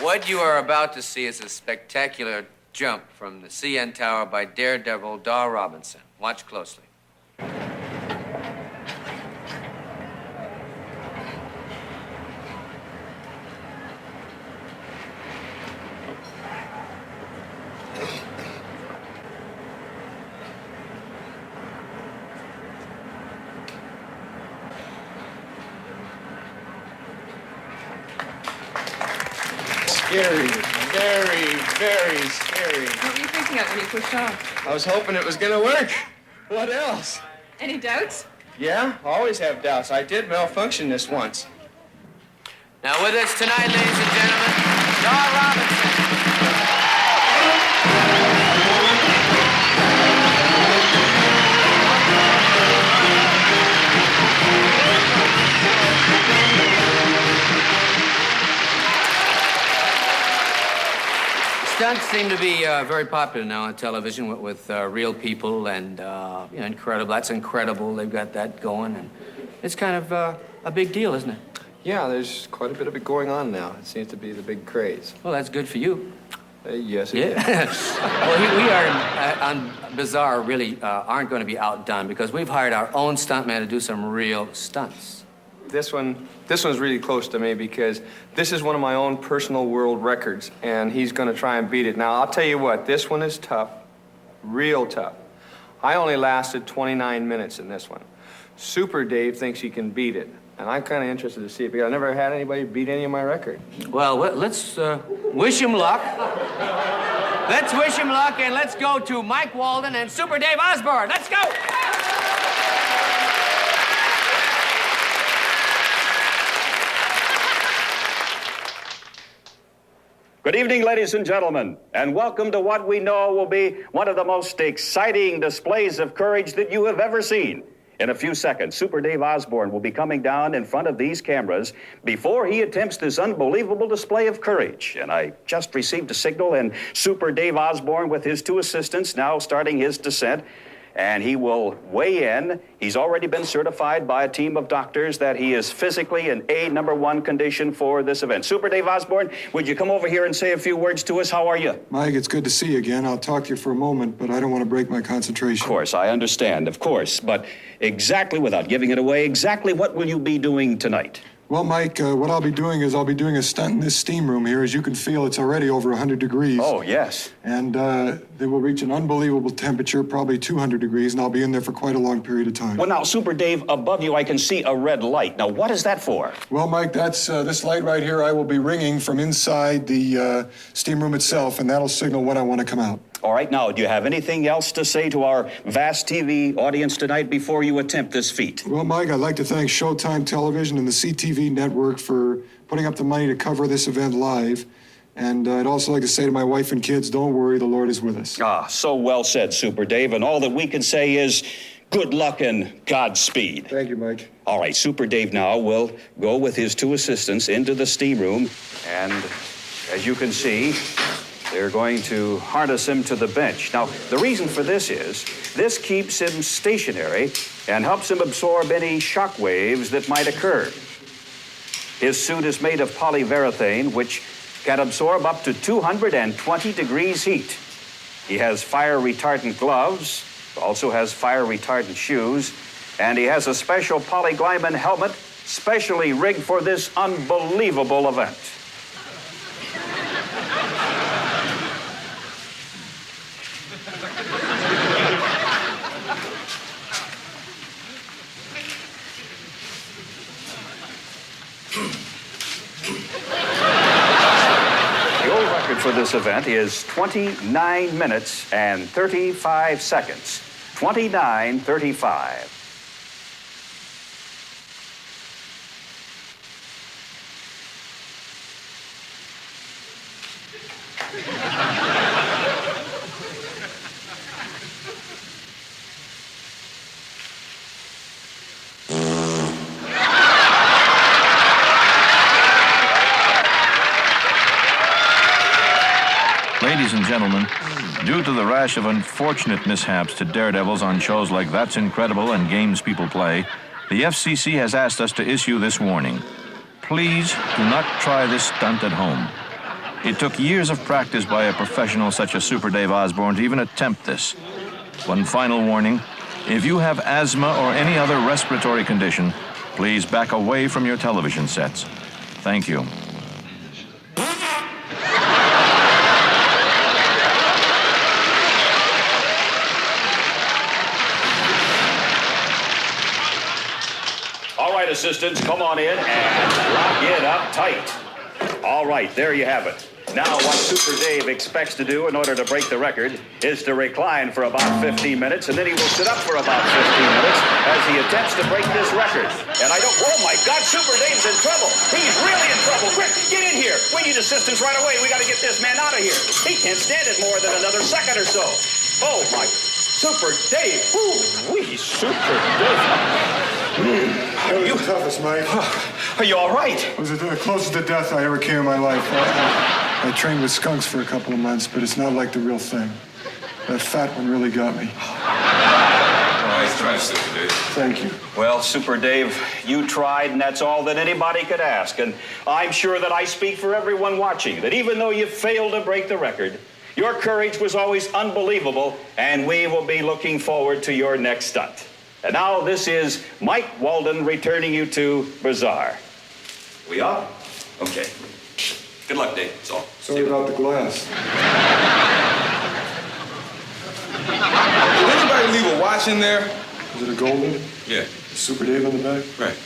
What you are about to see is a spectacular jump from the CN Tower by daredevil Dar Robinson. Watch closely. Scary. Very, very scary. What were you thinking of when you pushed off? I was hoping it was gonna work. What else? Any doubts? Yeah, always have doubts. I did malfunction this once. Now with us tonight, ladies and gentlemen, Dar Robinson. Stunts seem to be very popular now on television with real people and incredible. That's incredible. They've got that going, and it's kind of a big deal, isn't it? Yeah, there's quite a bit of it going on now. It seems to be the big craze. Well, that's good for you. Yes, it is. Well, we are on Bizarre really aren't going to be outdone because we've hired our own stuntman to do some real stunts. This one's really close to me because this is one of my own personal world records, and he's going to try and beat it. Now, I'll tell you what, this one is tough, real tough. I only lasted 29 minutes in this one. Super Dave thinks he can beat it, and I'm kind of interested to see it because I've never had anybody beat any of my record. Well, let's wish him luck. Let's wish him luck, and let's go to Mike Walden and Super Dave Osborne. Let's go! Good evening, ladies and gentlemen, and welcome to what we know will be one of the most exciting displays of courage that you have ever seen. In a few seconds, Super Dave Osborne will be coming down in front of these cameras before he attempts this unbelievable display of courage. And I just received a signal, and Super Dave Osborne with his two assistants now starting his descent. And he will weigh in. He's already been certified by a team of doctors that he is physically in #1 condition for this event. Super Dave Osborne, would you come over here and say a few words to us? How are you? Mike, it's good to see you again. I'll talk to you for a moment, but I don't want to break my concentration. Of course, I understand, of course. But exactly, without giving it away, exactly what will you be doing tonight? Well, Mike, what I'll be doing is I'll be doing a stunt in this steam room here. As you can feel, it's already over 100 degrees. Oh, yes. And they will reach an unbelievable temperature, probably 200 degrees, and I'll be in there for quite a long period of time. Well, now, Super Dave, above you I can see a red light. Now, what is that for? Well, Mike, that's this light right here I will be ringing from inside the steam room itself, and that'll signal when I want to come out. All right, now, do you have anything else to say to our vast TV audience tonight before you attempt this feat? Well, Mike, I'd like to thank Showtime Television and the CTV network for putting up the money to cover this event live. And I'd also like to say to my wife and kids, don't worry, the Lord is with us. Ah, so well said, Super Dave. And all that we can say is good luck and Godspeed. Thank you, Mike. All right, Super Dave now will go with his two assistants into the steam room. And as you can see, they're going to harness him to the bench. Now, the reason for this is this keeps him stationary and helps him absorb any shock waves that might occur. His suit is made of polyurethane, which can absorb up to 220 degrees heat. He has fire-retardant gloves, also has fire-retardant shoes, and he has a special polyglyman helmet specially rigged for this unbelievable event. For this event is 29 minutes and 35 seconds. 29:35. Ladies and gentlemen, due to the rash of unfortunate mishaps to daredevils on shows like That's Incredible and Games People Play, the FCC has asked us to issue this warning. Please do not try this stunt at home. It took years of practice by a professional such as Super Dave Osborne to even attempt this. One final warning, if you have asthma or any other respiratory condition, please back away from your television sets. Thank you. All right, assistants, come on in and lock it up tight. All right, there you have it. Now, what Super Dave expects to do in order to break the record is to recline for about 15 minutes, and then he will sit up for about 15 minutes as he attempts to break this record. And oh my God, Super Dave's in trouble. He's really in trouble. Quick, get in here. We need assistance right away. We got to get this man out of here. He can't stand it more than another second or so. Oh my, Super Dave. Ooh-wee, Super Dave. That was the toughest, Mike. Are you all right? It was the closest to death I ever came in my life. I trained with skunks for a couple of months, but it's not like the real thing. That fat one really got me. Nice try, Super Dave. Thank you. Well, Super Dave, you tried, and that's all that anybody could ask. And I'm sure that I speak for everyone watching, that even though you failed to break the record, your courage was always unbelievable, and we will be looking forward to your next stunt. And now this is Mike Walden returning you to Bazaar. We are? Okay. Good luck, Dave. That's all. Sorry about the glass. Did anybody leave a watch in there? Is it a golden? Yeah. Super Dave on the back? Right.